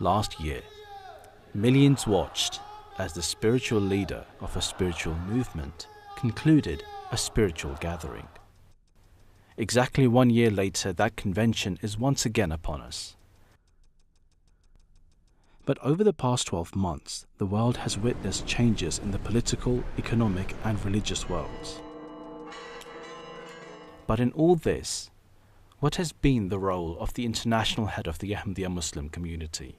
Last year, millions watched as the spiritual leader of a spiritual movement concluded a spiritual gathering. Exactly 1 year later, that convention is once again upon us. But over the past 12 months, the world has witnessed changes in the political, economic and religious worlds. But in all this, what has been the role of the international head of the Ahmadiyya Muslim community?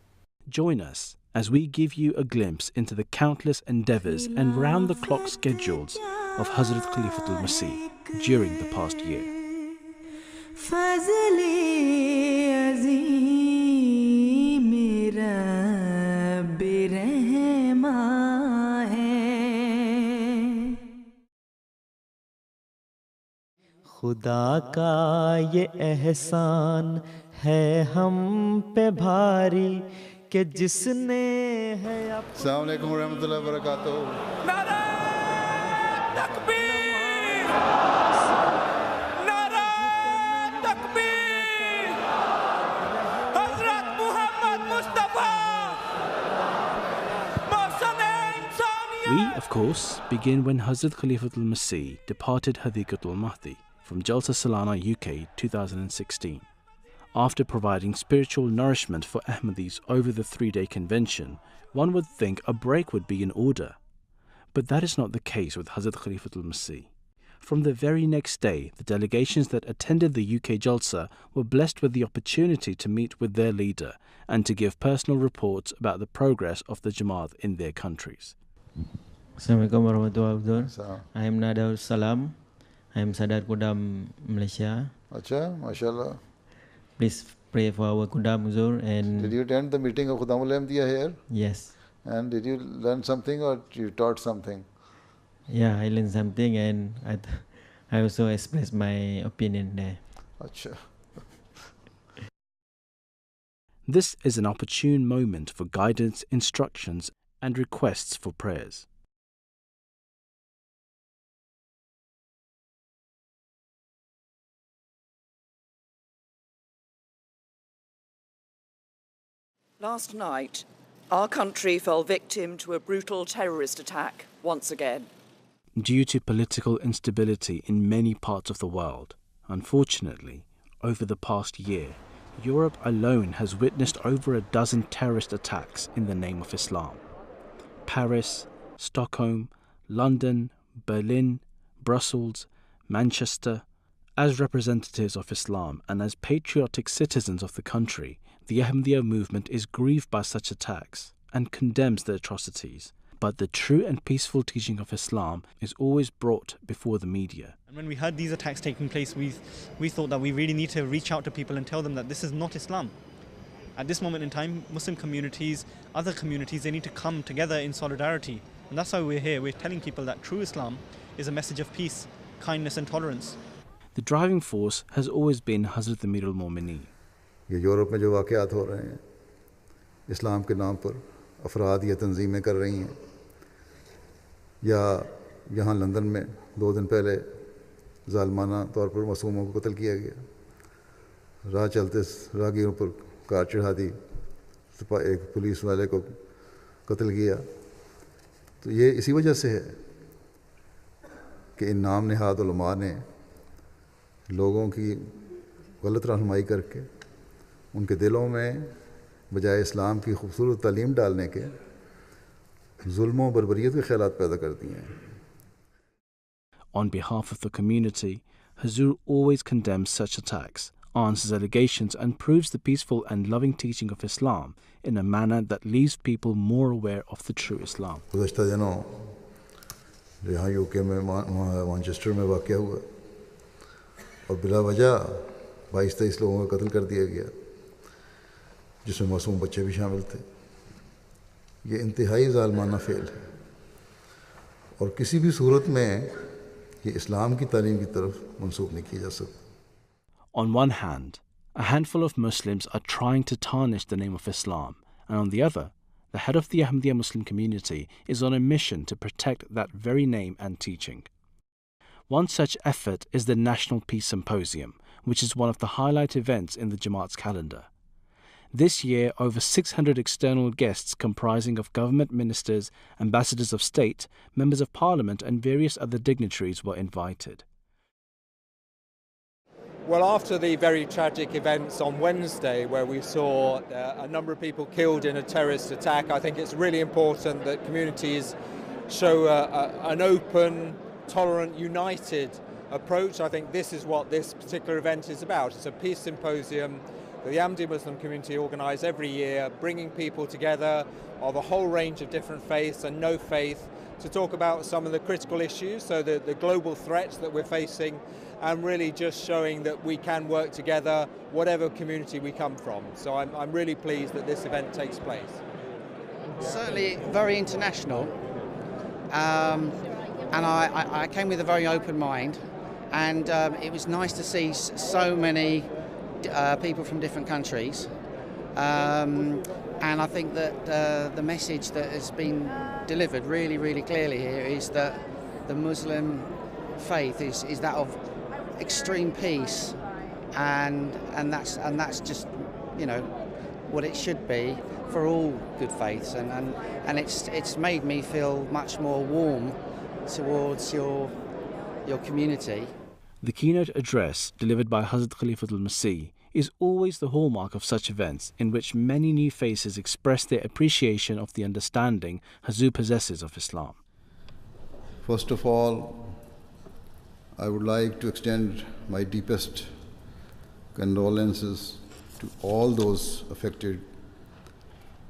Join us as we give you a glimpse into the countless endeavors and round-the-clock schedules of Hazrat Khalifatul Masih during the past year. खुदा का ये एहसान है हम पे भारी कि जिसने है अस्सलाम वालेकुम रहमतुल्लाहि व बरकातहू। नारा तकबीर, नारा तकबीर, हज़रत Mohammad Mustafa. We, of course, begin when Hazrat Khalifatul Masih departed Hadiqatul Mahdi from Jalsa Salana UK 2016. After providing spiritual nourishment for Ahmadis over the 3-day convention, one would think a break would be in order. But that is not the case with Hazrat Khalifatul Masih. From the very next day, the delegations that attended the UK Jalsa were blessed with the opportunity to meet with their leader and to give personal reports about the progress of the Jamaat in their countries. Assalamualaikum warahmatullahi wabarakatuh. I am Nada Salam. I am Sadar Kudam, Malaysia. Acha, mashallah. Please pray for our Kudam Huzur. And did you attend the meeting of Khudamul Ahmadiyya here? Yes. And did you learn something or you taught something? Yeah, I learned something and I also expressed my opinion there. Acha. This is an opportune moment for guidance, instructions and requests for prayers. Last night, our country fell victim to a brutal terrorist attack once again. Due to political instability in many parts of the world, unfortunately, over the past year, Europe alone has witnessed over a dozen terrorist attacks in the name of Islam. Paris, Stockholm, London, Berlin, Brussels, Manchester. As representatives of Islam and as patriotic citizens of the country, the Ahmadiyya movement is grieved by such attacks and condemns the atrocities. But the true and peaceful teaching of Islam is always brought before the media. And when we heard these attacks taking place, we thought that we really need to reach out to people and tell them that this is not Islam. At this moment in time, Muslim communities, other communities, they need to come together in solidarity. And that's why we're here. We're telling people that true Islam is a message of peace, kindness and tolerance. The driving force has always been Hazrat Amir al-Mu'mineen. ये Europe में जो वाक़यात हो रहे हैं इस्लाम के नाम पर अफराद या तंजीमें कर रही हैं या यहाँ लंदन में 2 दिन पहले ज़ालमाना तौर पर मासूमों को कत्ल किया गया राह चलते राहगीरों पर कार चढ़ा दी एक पुलिस वाले को कत्ल किया तो ये इसी वजह से है कि इन नाम नहाद उलमा ने लोगों की गलत रहनुमाई करके उनके दिलों में बजाय इस्लाम की खूबसूरत तालीम डालने के जुल्म और बर्बरियत के ख़यालात पैदा कर दिए हैं. On behalf of the community, Hazur always condemns such attacks, answers allegations and proves the peaceful and loving teaching of Islam in a manner that leaves people more aware of the true Islam. गुज़श्ता दिनों यहाँ UK में Manchester में वाक़या हुआ और बिला वजह 22-23 लोगों का कत्ल कर दिया गया जिसमें मासूम बच्चे भी शामिल थे. ये इंतहाई ज़ालिमाना फ़ेल है और किसी भी सूरत में ये इस्लाम की तालीम की तरफ मंसूब नहीं किया जा सकता. On one hand, a handful of Muslims are trying to tarnish the name of Islam, and on the other, the head of the Ahmadiyya Muslim community is on a mission to protect that very name and teaching. One such effort is the National Peace Symposium, which is one of the highlight events in the Jamaat's calendar. This year, over 600 external guests comprising of government ministers, ambassadors of state, members of parliament and various other dignitaries were invited. Well, after the very tragic events on Wednesday, where we saw a number of people killed in a terrorist attack, I think it's really important that communities show an open, tolerant, united approach. I think this is what this particular event is about. It's a peace symposium that the Ahmadiyya Muslim community organise every year, bringing people together of a whole range of different faiths and no faith to talk about some of the critical issues, so the global threats that we're facing, and really just showing that we can work together, whatever community we come from. So I'm really pleased that this event takes place. Certainly very international, and I came with a very open mind, and it was nice to see so many people from different countries, and I think that the message that has been delivered really, really clearly here is that the Muslim faith is that of extreme peace, and that's just, you know, what it should be for all good faiths, and it's made me feel much more warm towards your community. The keynote address delivered by Hazrat Khalifatul Masih is always the hallmark of such events, in which many new faces express their appreciation of the understanding Hazur possesses of Islam. First of all, I would like to extend my deepest condolences to all those affected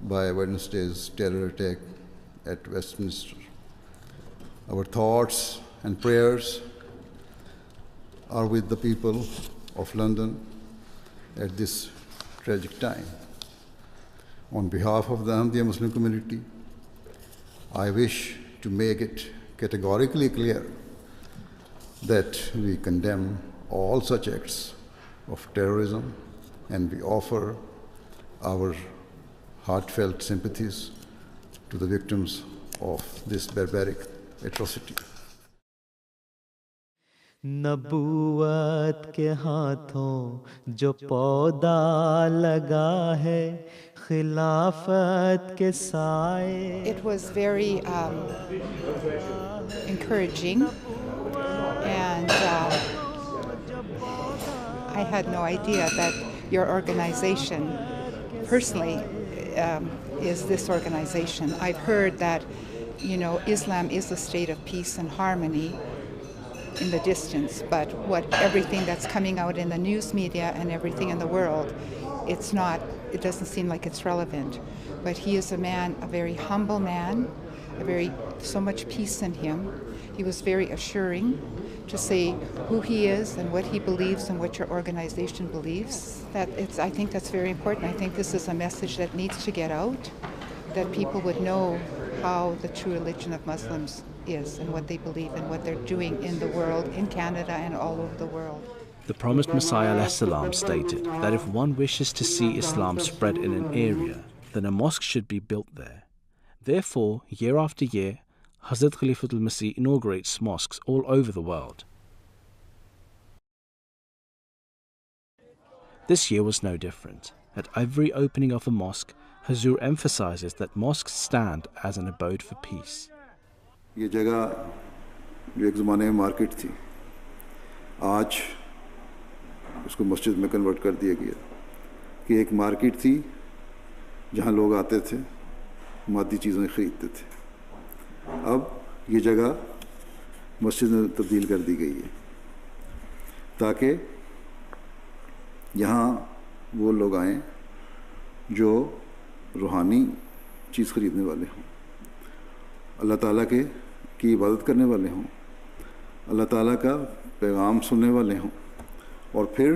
by Wednesday's terror attack at Westminster. Our thoughts and prayers are with the people of London at this tragic time. On behalf of the Ahmadiyya Muslim community, I wish to make it categorically clear that we condemn all such acts of terrorism, and we offer our heartfelt sympathies to the victims of this barbaric atrocity. नबूवत के हाथों जो पौधा लगा है खिलाफत के साए. It was very encouraging, and I had no idea that your organization personally is this organization. I've heard that, you know, Islam is a state of peace and harmony in the distance, but everything that's coming out in the news media and everything in the world, it doesn't seem like it's relevant. But he is a man, a very humble man, so much peace in him. He was very assuring to say who he is and what he believes and what your organization believes. I think that's very important. I think this is a message that needs to get out, that people would know how the true religion of Muslims is and what they believe and what they're doing in the world, in Canada and all over the world. The promised Messiah ﷺ stated that if one wishes to see Islam spread in an area, then a mosque should be built there. Therefore, year after year, Hazrat Khalifatul Masih inaugurates mosques all over the world. This year was no different. At every opening of a mosque, Hazur emphasizes that mosques stand as an abode for peace. ये जगह जो एक ज़माने में market थी, आज उसको मस्जिद में कन्वर्ट कर दिया गया। कि एक मार्केट थी जहाँ लोग आते थे, मादी चीज़ें ख़रीदते थे। अब ये जगह मस्जिद में तब्दील कर दी गई है, ताकि यहाँ वो लोग आएँ जो रूहानी चीज़ ख़रीदने वाले हों, अल्लाह ताला की इबादत करने वाले हों, अल्लाह ताला का पैगाम सुनने वाले हों, और फिर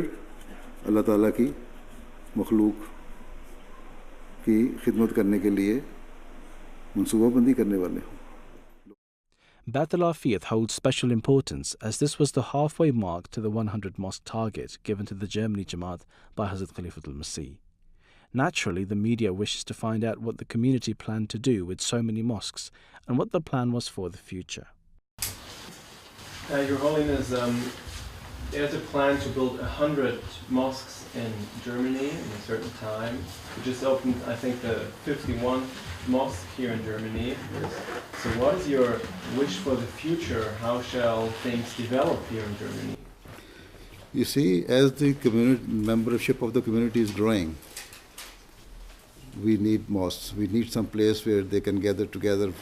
अल्लाह ताला की मखलूक की खिदमत करने के लिए मंसूबाबंदी करने वाले हों. Baitul Afiyat holds special importance, as this was the halfway mark to the 100 mosque target given to the Germany Jamaat by Hazrat Khalifatul Masih. Naturally, the media wishes to find out what the community planned to do with so many mosques and what the plan was for the future. Your Holiness, there's a plan to build 100 mosques in Germany in a certain time. We just opened, I think, the 51 mosque here in Germany. So what is your wish for the future? How shall things develop here in Germany? You see, as the membership of the community is growing, we need mosques. We need some place where they can gather together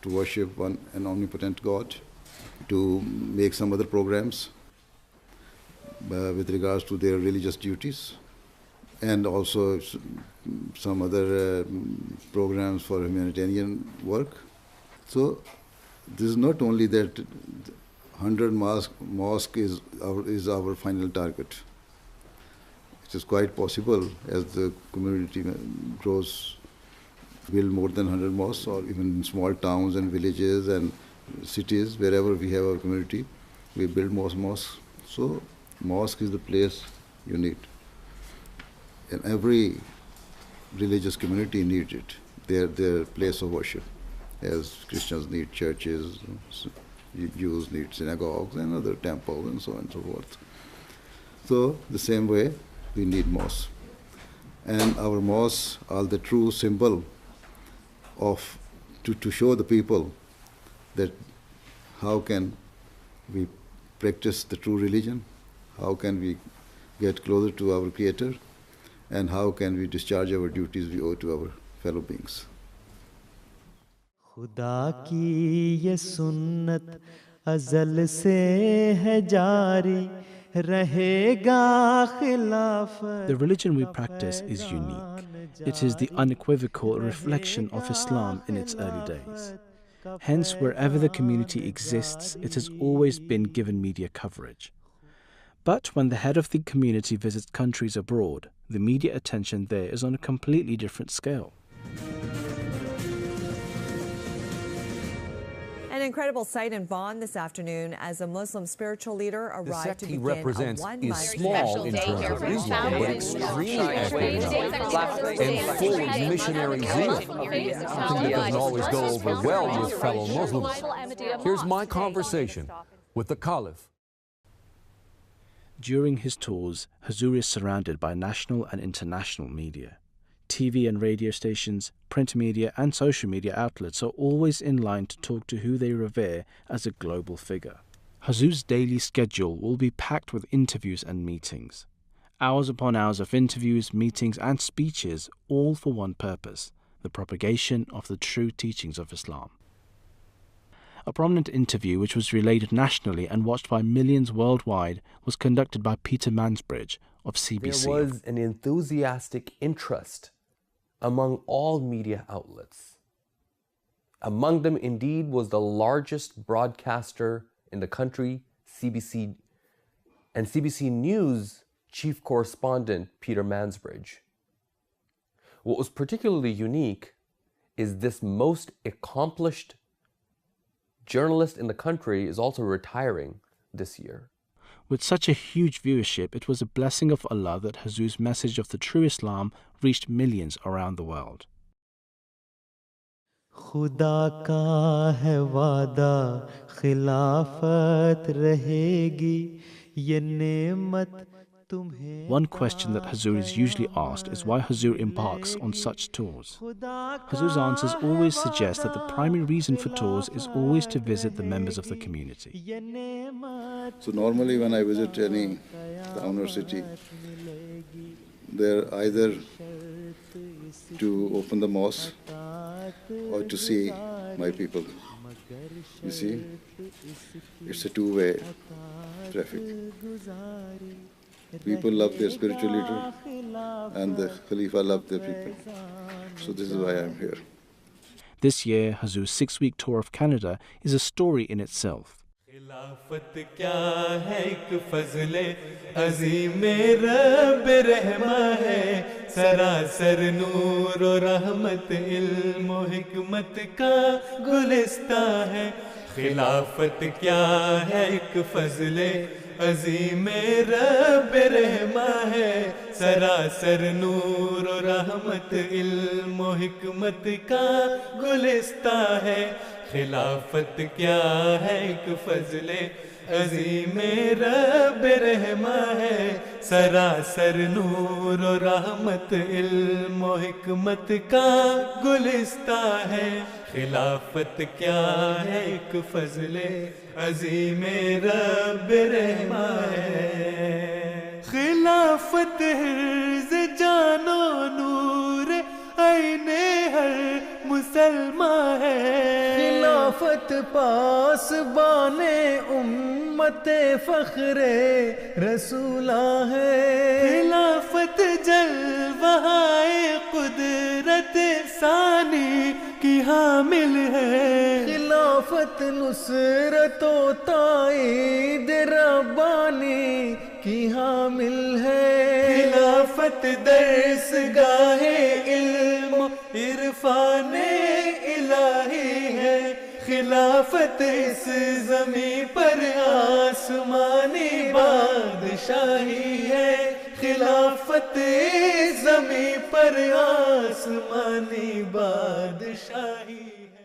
to worship an omnipotent God, to make some other programs with regards to their religious duties, and also some other programs for humanitarian work. So this is not only that 100 mosque is our final target. It is quite possible as the community grows, build more than 100 mosques, or even in small towns and villages and cities, wherever we have our community, we build more mosques. So mosque is the place you need. And every religious community needs it, their place of worship, as Christians need churches, Jews need synagogues and other temples and so on and so forth. So the same way, we need mosques. And our mosques are the true symbol of, to show the people that how can we practice the true religion, how can we get closer to our Creator, and how can we discharge our duties we owe to our fellow beings. खुदा की ये सुन्नत अज़ल से है जारी रहेगा खिलाफत. The religion we practice is unique. It is the unequivocal reflection of Islam in its early days. Hence, wherever the community exists, it has always been given media coverage. But when the head of the community visits countries abroad, the media attention there is on a completely different scale. An incredible sight in Bonn this afternoon as a Muslim spiritual leader arrived to begin a one-month is small in terms of Islam, but extremely economic and full of missionary zeal, something that doesn't always go over well with fellow Muslims. Here's my conversation with the Caliph. During his tours, Huzur is surrounded by national and international media. TV and radio stations, print media and social media outlets are always in line to talk to who they revere as a global figure. Huzur's daily schedule will be packed with interviews and meetings. Hours upon hours of interviews, meetings and speeches, all for one purpose: the propagation of the true teachings of Islam. A prominent interview which was relayed nationally and watched by millions worldwide was conducted by Peter Mansbridge of CBC. There was an enthusiastic interest among all media outlets. Among them, indeed, was the largest broadcaster in the country, CBC, and CBC News chief correspondent Peter Mansbridge. What was particularly unique is this most accomplished journalist in the country is also retiring this year. With such a huge viewership, it was a blessing of Allah that Huzur's message of the true Islam reached millions around the world. खुदा का है वादा खिलाफत रहेगी ये नेमत तुम्हें. One question that Huzur is usually asked is why Huzur embarks on such tours. Huzur's answers always suggest that the primary reason for tours is always to visit the members of the community. So normally when I visit any town or city, they're either to open the mosque or to see my people. You see, it's a two-way traffic. People love their spiritual leader and the Khalifa love their people. So this is why I'm here. This year, Huzur's 6-week tour of Canada is a story in itself. खिलाफत क्या है एक फजले अजीम रब रहमा है सरासर नूर और रहमत इल्म और हिकमत का गुलिस्ता है खिलाफत क्या है एक फजले अजीम रब रहमा है सरासर नूर और रहमत इल्म और हिकमत का गुलिस्ता है खिलाफत क्या है एक फजले अज़ीम रब रहमा है सरासर नूर और रहमत इल्म और हिकमत का गुलिस्ता है खिलाफत क्या है एक फजले अज़ीम रब रहमा है खिलाफत हिर्ज़ जानो नूर आईने हर मुसलमान है खिलाफत पास बाने उम्मते फख्रे रसूला है खिलाफत जलवाए कुदरत सानी की हामिल है खिलाफत नुसरतो ताईद रब्बानी की हामिल है खिलाफत दर्स गाहे इल्म इरफाने इलाही है खिलाफत इस ज़मीं पर आसमानी बादशाही है खिलाफत इस ज़मीं पर आसमानी बादशाही है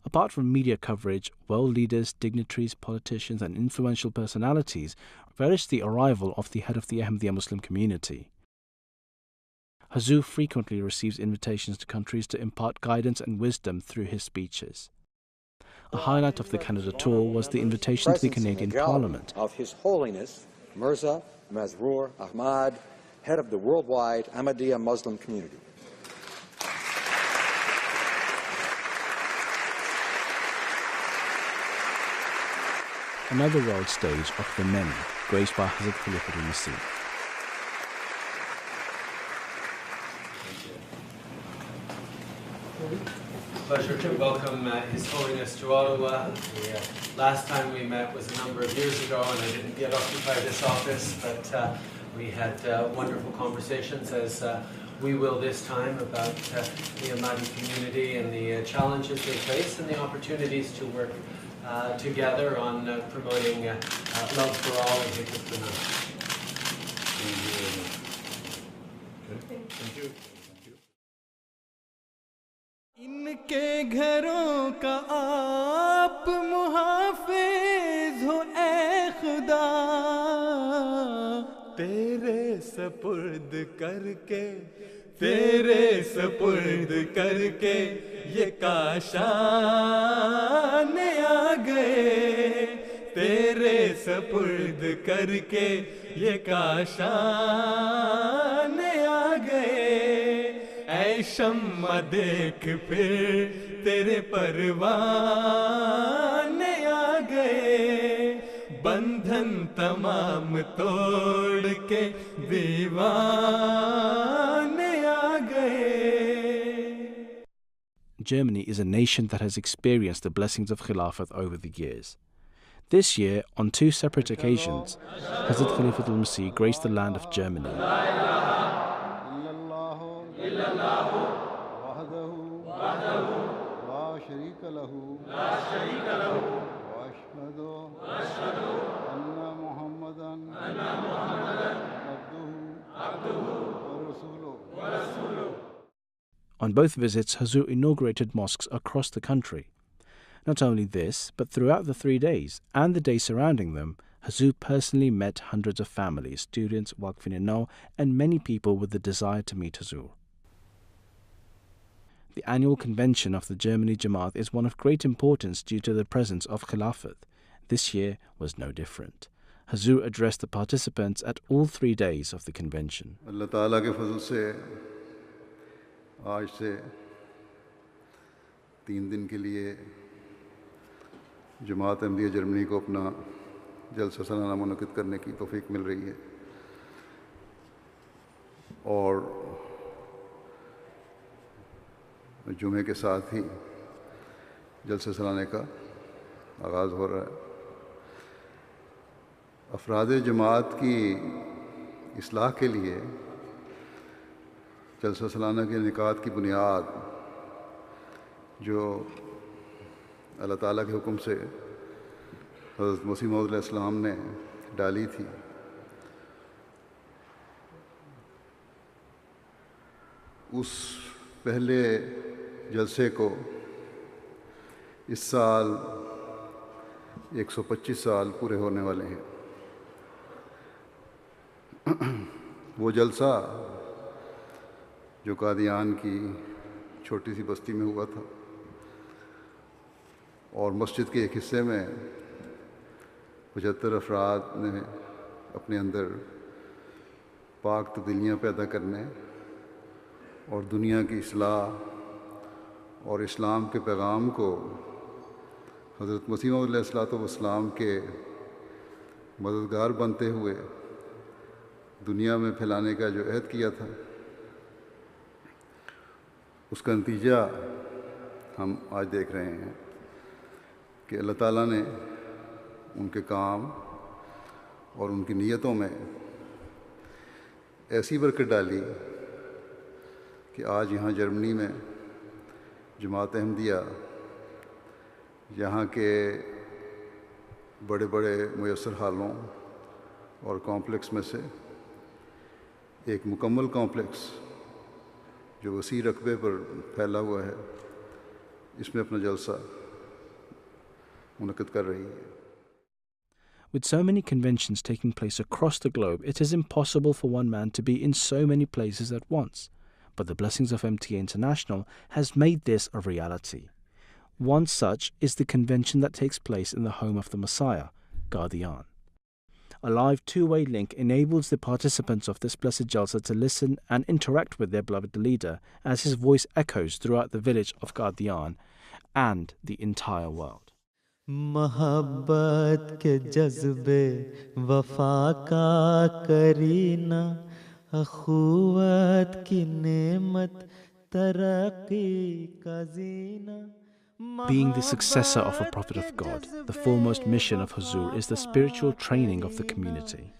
Apart from media coverage, world leaders, dignitaries, politicians and influential personalities relish the arrival of the head of the Ahmadiyya Muslim community. Hazur frequently receives invitations to countries to impart guidance and wisdom through his speeches. A highlight of the Canada tour was the invitation to the Canadian Parliament. Of His Holiness Mirza Masroor Ahmad, head of the worldwide Ahmadiyya Muslim community. Another world stage of the many, graced by Hazrat Khalifatul Masih. Pleasure to welcome His Holiness to Ottawa. The last time we met was a number of years ago, and I didn't yet occupy this office, but we had wonderful conversations, as we will this time, about the Ahmadi community and the challenges they face and the opportunities to work together on promoting love for all and hikmat for none. Thank you. इनके घरों का आप मुहाफिज हो ए खुदा तेरे सपुर्द करके ये काशान आ गए तेरे सपुर्द करके ये काशान आ गए ऐ शम्मा देख फिर तेरे परवाने आ गए बंधन तमाम तोड़ के दीवाने आ गए. Germany is a nation that has experienced the blessings of Khilafat over the years. This year, on two separate occasions, Hazrat Khalifatul Masih graced the land of Germany. On both visits, Hazur inaugurated mosques across the country. Not only this, but throughout the 3 days and the days surrounding them, Hazur personally met hundreds of families, students, Waqfin and many people with the desire to meet Hazur. The annual convention of the Germany Jamaat is one of great importance due to the presence of Khilafat. This year was no different. Hazur addressed the participants at all 3 days of the convention. Allah Ta'ala ke fazl se आज से 3 दिन के लिए जमात Ahmadiyya Germany को अपना जलसा सालाना मुनक़िद करने की तौफ़ीक मिल रही है और जुमे के साथ ही जलसे सालाने का आगाज़ हो रहा है. अफराद जमात की इस्लाह के लिए जलसा सालाना के इनेकाद की बुनियाद जो अल्लाह ताला के हुक्म से हज़रत मसीह मौऊद अलैहिस्सलाम ने डाली थी, उस पहले जलसे को इस साल 125 साल पूरे होने वाले हैं। वो जलसा जो कादियान की छोटी सी बस्ती में हुआ था और मस्जिद के एक हिस्से में 75 अफराद ने अपने अंदर पाक तब्दीलियाँ पैदा करने और दुनिया की इस्लाह और इस्लाम के पैगाम को हज़रत मसीह अलैहिस्सलाम के मददगार बनते हुए दुनिया में फैलाने का जो अहद किया था, उसका नतीजा हम आज देख रहे हैं कि अल्लाह ताला ने उनके काम और उनकी नीयतों में ऐसी बरकत डाली कि आज यहाँ जर्मनी में जमात अहमदिया यहाँ के बड़े बड़े मुयस्सर हालों और कॉम्प्लेक्स में से एक मुकम्मल कॉम्प्लेक्स जो वसी रकबे पर फैला हुआ है, इसमें अपना जलसा मुनक़िद कर रही है। With so many conventions taking place across the globe, it is impossible for one man to be in so many places at once. But the blessings of MTA International has made this a reality. One such is the convention that takes place in the home of the Messiah, Qadian. A live two-way link enables the participants of this blessed Jalsa to listen and interact with their beloved leader as his voice echoes throughout the village of Qadian and the entire world. मोहब्बत के जज्बे वफा का करीना अखुवत की नेमत तरक्की का जीना. Being the successor of a prophet of God, the foremost mission of Huzur is the spiritual training of the community.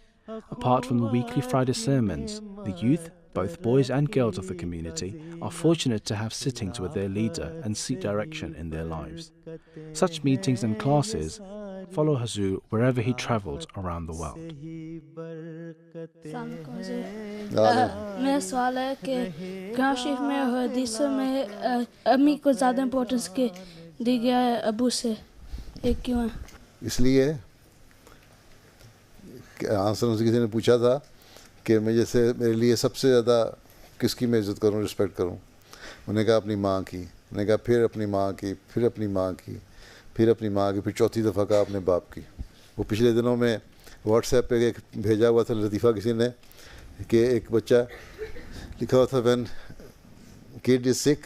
Apart from the weekly Friday sermons, the youth, both boys and girls of the community, are fortunate to have sittings with their leader and seek direction in their lives. Such meetings and classes follow Huzur wherever he travels around the world. मेरा सवाल है कि कुरान शरीफ में और हदीसों में अम्मी को ज़्यादा इम्पोर्टेंस दी गया है अबू से, ये क्यों है? इसलिए आंसर उनसे किसी ने पूछा था कि मैं जैसे मेरे लिए सबसे ज़्यादा किसकी मैं इज़्ज़त करूं, रिस्पेक्ट करूं। उन्होंने कहा अपनी माँ की, उन्होंने कहा फिर अपनी माँ की, फिर अपनी माँ की, फिर अपनी माँ की, फिर चौथी दफ़ा कहा अपने बाप की। वो पिछले दिनों में व्हाट्सएप पे एक भेजा हुआ था लतीफ़ा किसी ने कि एक बच्चा लिखा हुआ था व्हेन किड इज़ सिक,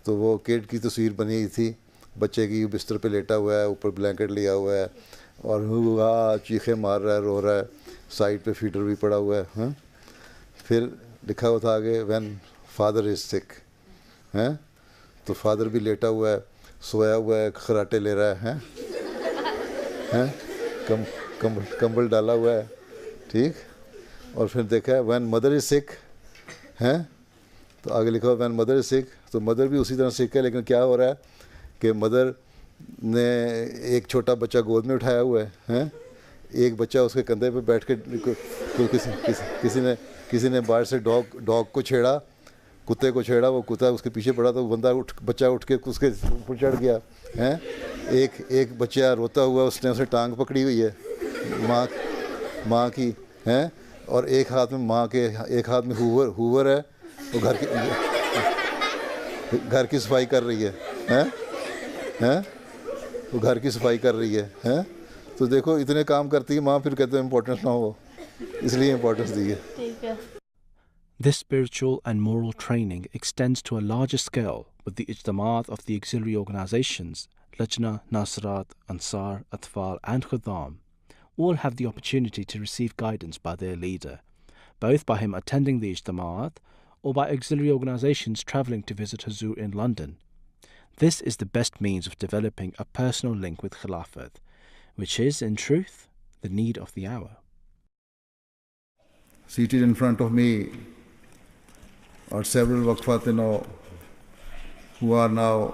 तो वो किड की तस्वीर बनी हुई थी, बच्चे की बिस्तर पे लेटा हुआ है, ऊपर ब्लैंकेट लिया हुआ है और हुआ चीखे मार रहा है, रो रहा है, साइड पे फीडर भी पड़ा हुआ है। हाँ, फिर लिखा हुआ था आगे व्हेन फादर इज़ सिक, हैं, तो फादर भी लेटा हुआ है, सोया हुआ है, खराटे ले रहा है, हैं, कंबल डाला हुआ है, ठीक। और फिर देखा है व्हेन मदर इज़ सिक, हैं, तो आगे लिखा हुआ व्हेन मदर इज़ सिक, तो मदर भी उसी तरह सिक है, लेकिन क्या हो रहा है कि मदर ने एक छोटा बच्चा गोद में उठाया हुआ है, हैं, एक बच्चा उसके कंधे पे बैठ के किसी ने बाहर से डॉग को छेड़ा, कुत्ते को छेड़ा, वो कुत्ता उसके पीछे पड़ा तो बच्चा उठ के उसके ऊपर चढ़ गया, हैं। एक बच्चा रोता हुआ, उसने उसे टांग पकड़ी हुई है माँ की, हैं, और एक हाथ में हूवर है, वो घर की सफाई कर रही है, हैं, वो घर की सफाई कर रही है, हैं। तो देखो इतने काम करती है माँ, फिर कहते हैं इम्पोर्टेंस ना हो, इसलिए इम्पोर्टेंस दी है। This spiritual and moral training extends to a larger scale with the ijtamaat of the auxiliary organizations, Lajna, Nasrat, Ansar, Atfal and Khuddam. All have the opportunity to receive guidance by their leader, both by him attending the ijtamaat or by auxiliary organizations travelling to visit Huzur in London. This is the best means of developing a personal link with Khilafat, which is, in truth, the need of the hour. Seated in front of me are several Waqfatina who are now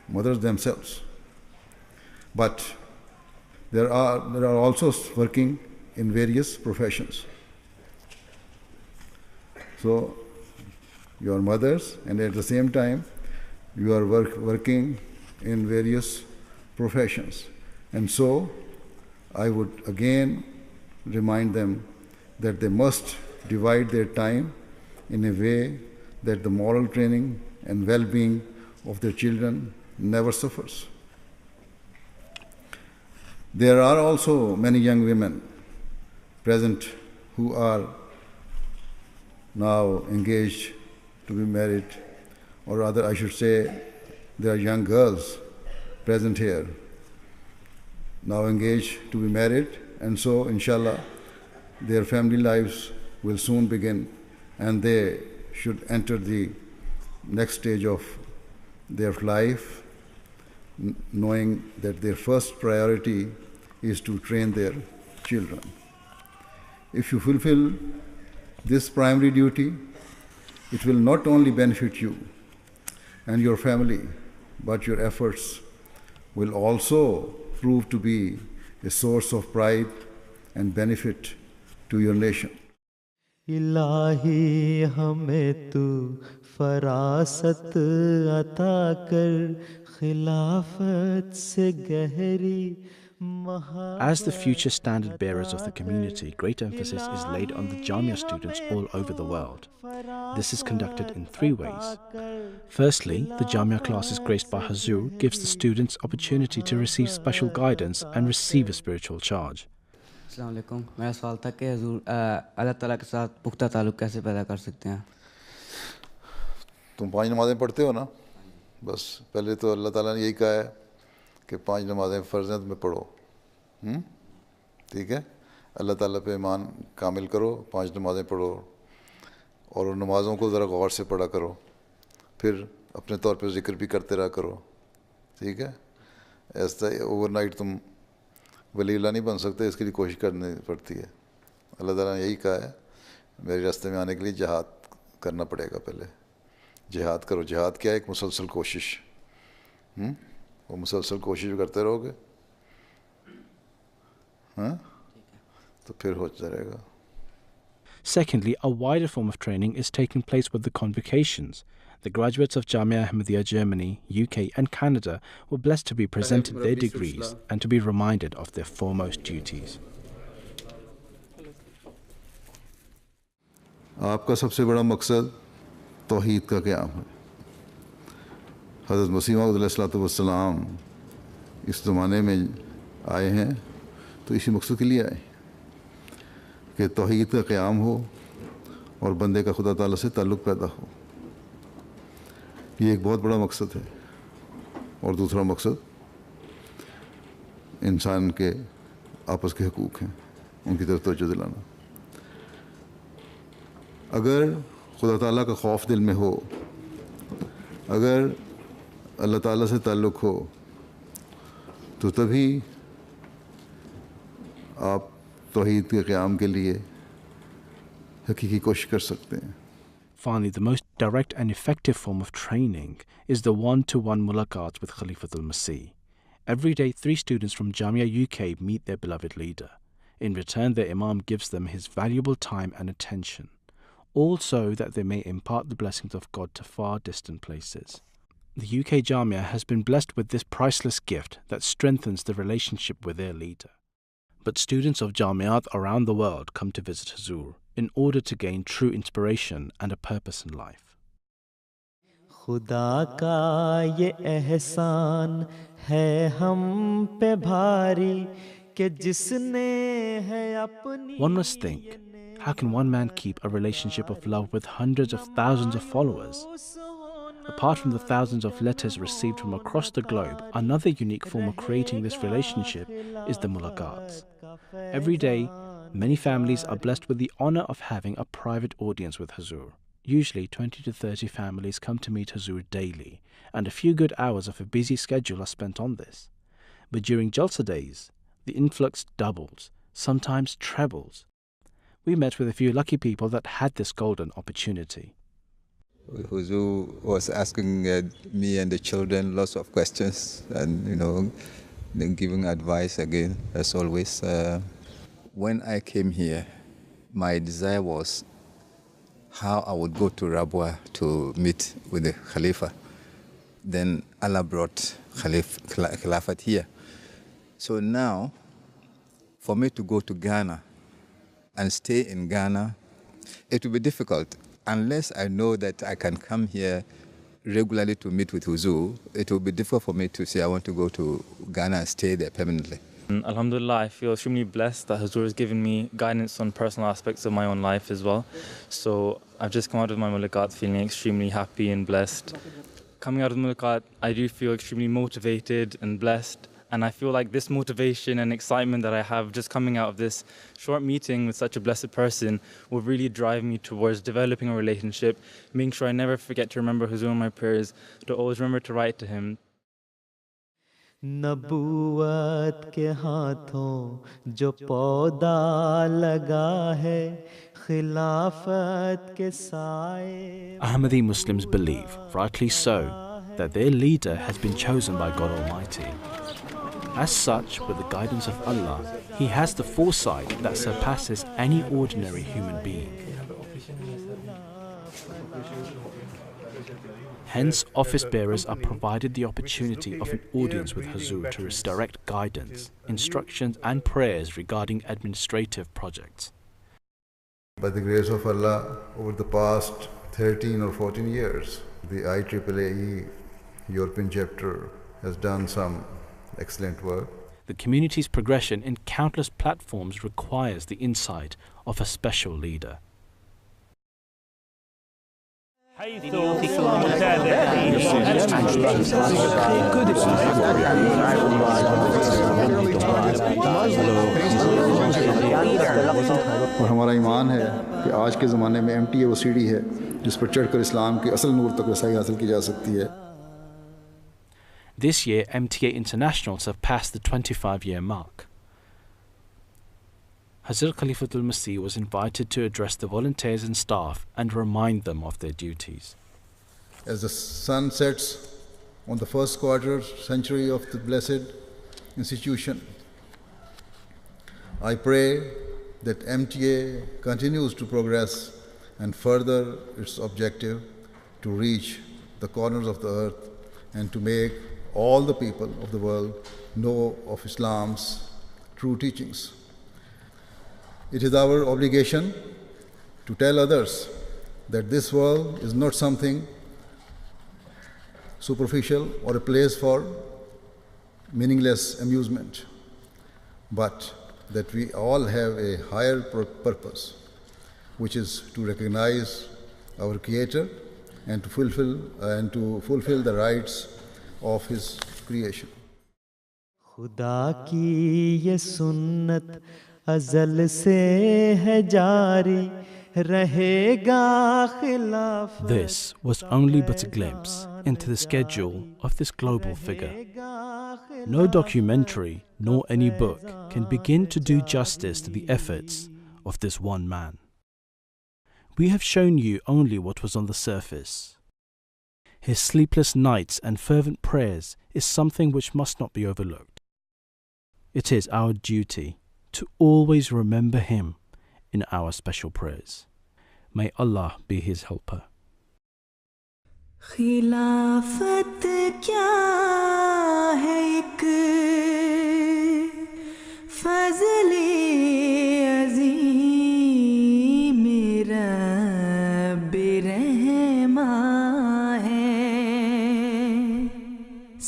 mothers themselves. But there are also working in various professions. So you are mothers, and at the same time you are working in various professions. And so, I would again remind them that they must divide their time in a way that the moral training and well-being of their children never suffers. There are also many young women present who are now engaged to be married, or rather I should say there are young girls present here now engaged to be married, and so inshallah their family lives will soon begin and they should enter the next stage of their life knowing that their first priority is to train their children. If you fulfill this primary duty, it will not only benefit you and your family, but your efforts will also prove to be a source of pride and benefit to your nation. इलाही हमें तू फरासत अता कर खिलाफत से गहरी. As the future standard bearers of the community, great emphasis is laid on the Jamia students all over the world. This is conducted in 3 ways. Firstly, the Jamia classes graced by Hazur gives the students opportunity to receive special guidance and receive a spiritual charge. अस्सलाम वालेकुम. मेरा सवाल था कि हुजूर अल्लाह ताला के साथ पुख्ता ताल्लुक़ कैसे पैदा कर सकते हैं? तुम 5 नमाज़ें पढ़ते हो ना, बस पहले तो अल्लाह ताला ने यही कहा है कि 5 नमाज़ें फ़र्ज़ हैं तुम्हें पढ़ो. ठीक है, अल्लाह ताला पे ईमान कामिल करो, 5 नमाज़ें पढ़ो और उन नमाज़ों को ज़रा गौर से पढ़ा करो, फिर अपने तौर पे ज़िक्र भी करते रहा करो. ठीक है, ऐसा ओवरनाइट तुम वलीला नहीं बन सकते, इसके लिए कोशिश करनी पड़ती है. अल्लाह ताला ने यही कहा है मेरे रास्ते में आने के लिए जिहाद करना पड़ेगा. पहले जिहाद करो. जिहाद क्या है? एक मुसलसल कोशिश. वो मुसलसल कोशिश करते रहोगे तो फिर हो जाएगा. Secondly, a wider form of training is taking place with the convocations. The graduates of Jamaah Ahmadiyah Germany, UK and Canada were blessed to be presented their degrees and to be reminded of their foremost duties. आपका सबसे बड़ा मकसद तौहीद का क़याम है. हज़रत मसीह मौऊद अलैहिस्सलाम इस ज़माने में आए हैं तो इसी मकसद के लिए आए कि तौहीद का क़याम हो और बंदे का खुदा ताला से ताल्लुक़ पैदा हो. ये एक बहुत बड़ा मकसद है. और दूसरा मकसद इंसान के आपस के हकूक़ हैं, उनकी तरफ तवज्जो दिलाना. अगर खुदा ताला का खौफ दिल में हो, अगर अल्लाह ताला से ताल्लुक़ हो, तो तभी आप तौहीद के क़याम के लिए हकीकी कोशिश कर सकते हैं. Finally, the most direct and effective form of training is the one-to-one mulaqat with Khalifatul Masih. Every day, 3 students from Jamia UK meet their beloved leader. In return, their imam gives them his valuable time and attention, all so that they may impart the blessings of God to far distant places. The UK Jamia has been blessed with this priceless gift that strengthens the relationship with their leader. But students of Jamiat around the world come to visit Hazur in order to gain true inspiration and a purpose in life. खुदा का ये एहसान है हम पे भारी कि जिसने है अपनी. One must think, how can one man keep a relationship of love with hundreds of thousands of followers? Apart from the thousands of letters received from across the globe, another unique form of creating this relationship is the mulaqats. Every day, many families are blessed with the honor of having a private audience with Hazur. Usually 20 to 30 families come to meet Hazur daily, and a few good hours of a busy schedule are spent on this. But during Jalsa days, the influx doubles, sometimes trebles. We met with a few lucky people that had this golden opportunity. Hazur was asking me and the children lots of questions and, then giving advice again, as always. When I came here, my desire was how I would go to Rabwa to meet with the Khalifa. Then Allah brought Khilafat here. So now, for me to go to Ghana and stay in Ghana, it will be difficult. Unless I know that I can come here regularly to meet with Huzur, it will be difficult for me to say I want to go to Ghana and stay there permanently. Alhamdulillah, I feel extremely blessed that Huzur has given me guidance on personal aspects of my own life as well. So I've just come out of my mulaqat feeling extremely happy and blessed. Coming out of the mulaqat, I do feel extremely motivated and blessed. And I feel like this motivation and excitement that I have just coming out of this short meeting with such a blessed person will really drive me towards developing a relationship, making sure I never forget to remember Huzur in my prayers, to always remember to write to him. नबूवत के हाथों जो पौधा लगा है खिलाफत के साए. Ahmadi Muslims believe, rightly so, that their leader has been chosen by God Almighty. As such, with the guidance of Allah, he has the foresight that surpasses any ordinary human being. Hence, office bearers are provided the opportunity of an audience with Huzur to receive direct guidance, instructions and prayers regarding administrative projects. By the grace of Allah, over the past 13 or 14 years, the IAAE European chapter has done some excellent work. The community's progression in countless platforms requires the insight of a special leader. और हमारा ईमान है कि आज के ज़माने में MTA वो सीढ़ी है जिस पर चढ़कर इस्लाम के असल नूर तक रसाई हासिल की जा सकती है. This year, MTA internationals have passed the 25-year mark. Hazrat Khalifatul Masih was invited to address the volunteers and staff and remind them of their duties. As the sun sets on the first quarter century of the blessed institution, I pray that MTA continues to progress and further its objective to reach the corners of the earth and to make all the people of the world know of Islam's true teachings. It is our obligation to tell others that this world is not something superficial or a place for meaningless amusement, but that we all have a higher purpose, which is to recognize our Creator and to fulfill the rights of His creation. खुदा की ये सुन्नत अज़ल से है जारी रहेगा खिलाफ. This was only but a glimpse into the schedule of this global figure. No documentary nor any book can begin to do justice to the efforts of this one man. We have shown you only what was on the surface. His sleepless nights and fervent prayers is something which must not be overlooked. It is our duty to always remember him in our special prayers. May Allah be his helper. खिलाफत क्या है एक फज़ले अज़ीम रब रहमा है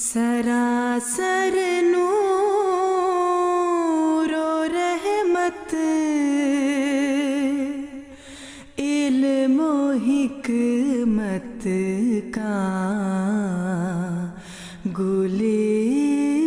सरासर नूर और रहमत इल्म और हिकमत का गुलिस्तान